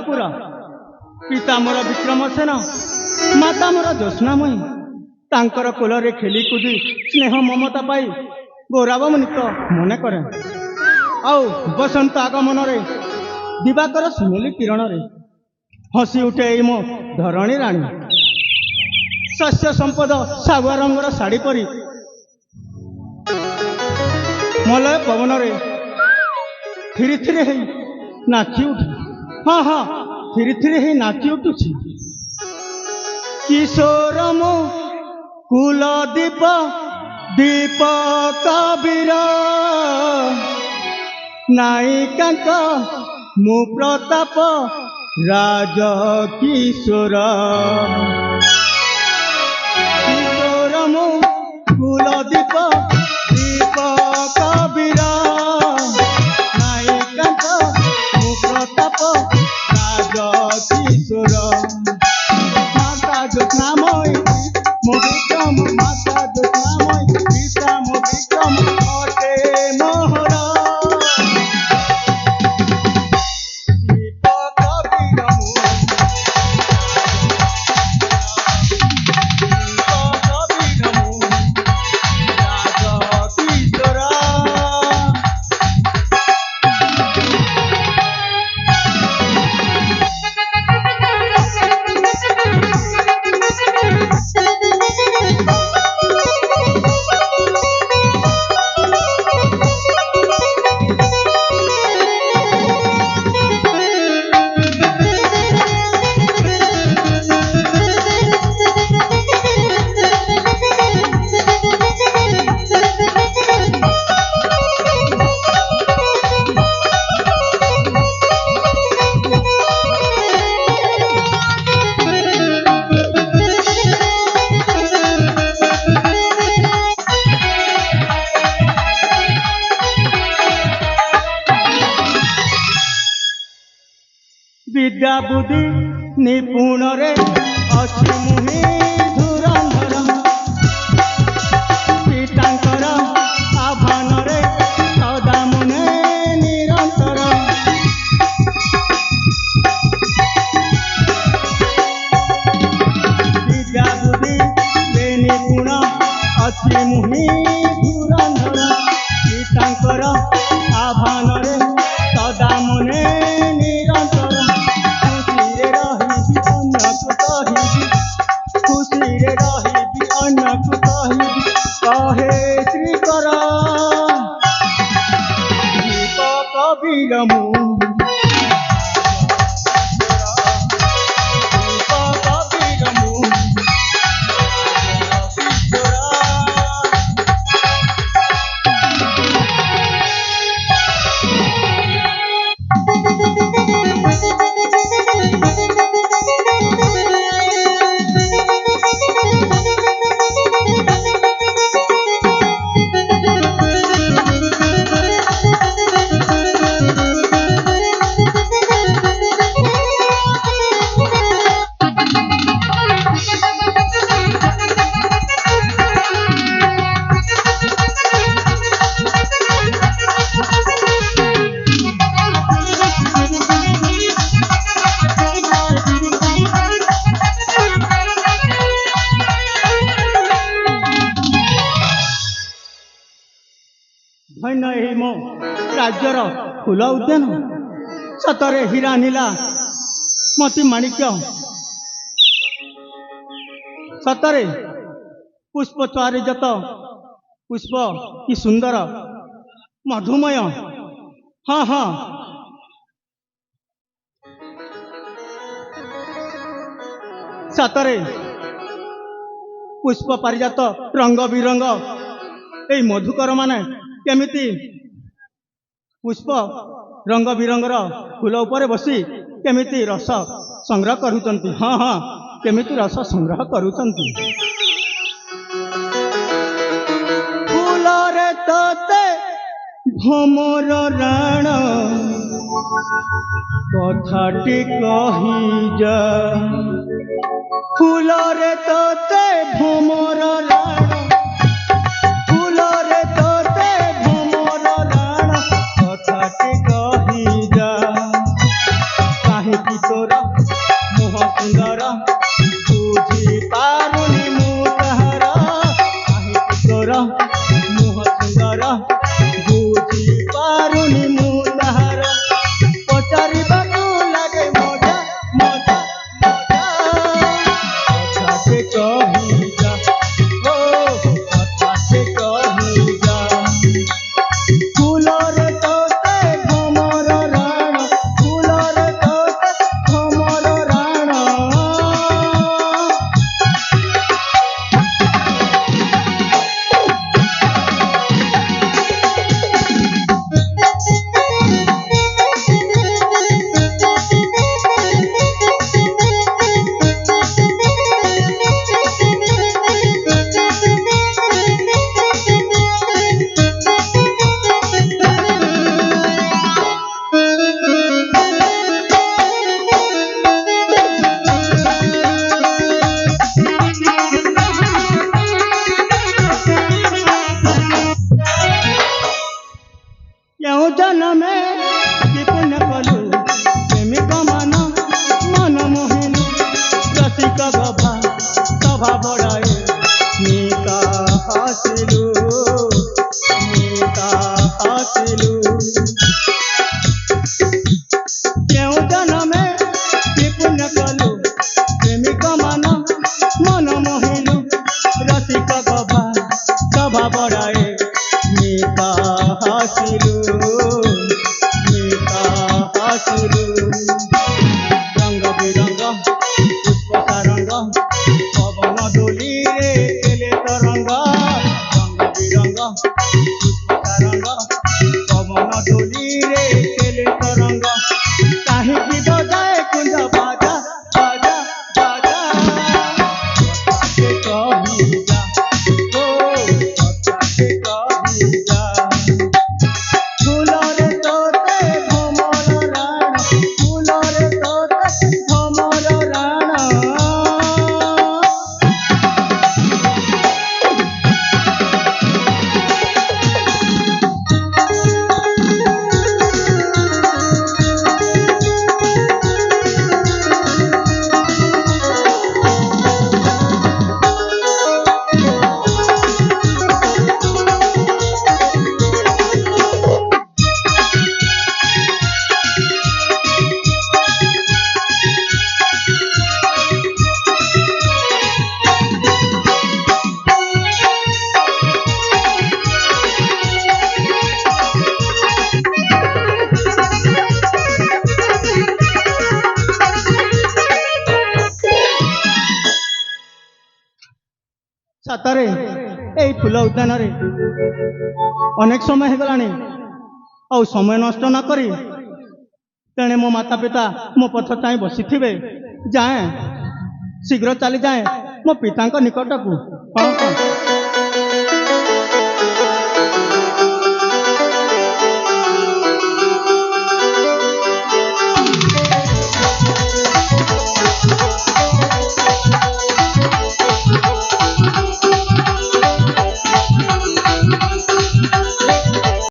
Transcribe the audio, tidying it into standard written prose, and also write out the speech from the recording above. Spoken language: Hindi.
अंतपुर पिता मोर विक्रमसेन माता मोर ज्योत्स्नामयी तांकर कोलरे खेली कूदी स्नेह ममता पाई गौरवान्वित मने करे आउ बसंत आगमन रे दिवाकर सुनेली किरण रे हसी उठे मो धरणी राणी शस्य संपद सागुआ रंगर शाढ़ी परी मलय पवन रे थिरी थिरी है नाची उठे हाँ हाँ थिरी थिरी है नाची उठुछि किशोर मो कुलदीप दीप कबीर नायिका मु प्रताप राज किशोर किशोर मु कुलदीप दीप कबीर नायिका मु प्रताप राज किशोर माता ज्योत्स्नामयी मो विक्रम माता ज्योत्स्नामयी पिता मो विक्रम अटे मोहर विद्या बुद्धि निपुण रे अच्छी मुहि धुरंधर पितांकर आह्वान रे सदा मुने निरंतर विद्या बुद्धि निपुण अच्छी मुहि धुरंधर पितांकर आह्वान रे सदा मुने कहे श्रीकर दीप कबीर मु दीप कबीर मु धन्य मो राज्यर फूल उद्यान सतरे हीरा नीला मोती माणिक्य सतरे पुष्प चारिजत पुष्प कि सुंदर मधुमय हाँ हाँ सतरे पुष्प पारिजात रंग बिरंग ए मधुकर माने केमिति पुष्प रंग बिरंगर फूल उपरे बसी केमिति रस संग्रह करुचंती हाँ हाँ केमिति रस संग्रह करुचंती फूल रे तोते भमर राण कथाटी कही जा फूल रे तोते भमर राण तो ତୋର ମୁହଁ ସୁନ୍ଦର ବୁଝି ପାରୁନି ମୁଁ କାହାର କାହିଁକି ତୋର ମୁହଁ ସୁନ୍ଦର ବୁଝି ପାରୁନି ମୁଁ ତାହାର ପଚାରିବାକୁ ଲାଗେ ମଜା ମଜା ମଜା କଥା ସେ କହିଯା ଓ କଥା ସେ କହିଯା ফুলরে তোতে ভ্রমর রাণ ফুলরে তোতে ভ্রমর রাণ কেউ জনমে কি পুণ্য কলু প্রেমিক মান মন মোহিনী রসিক গভা সভা বড়ায়ে নিতা হাসিলু কেউ জনমে কি পুণ্য কলু প্রেমিক মান মন মোহিলু রসিক গভা সভা বড়ায়ে নিতা হাসিলু रंग बिरंग पुष्प सारंग पवन डोली रे केले तरंग रंग बिरंग पुष्प सारंग पवन डोली रे केले तरंग काहिकी बजाए कुंज बाजा बाजा बाजा कथा से कहिजा ओ कथा से कहिजा ফুলরে তোতে ভ্রমর রাণ ফুলরে তোতে ভ্রমর রাণ सतरे এই ফুল উদ্यान अनेक समय होगलानी आ समय नष्ट न करी तेणे मो माता पिता मो पथ चाहे बसी थे जाए शीघ्र चली जाए मो पिता निकट को।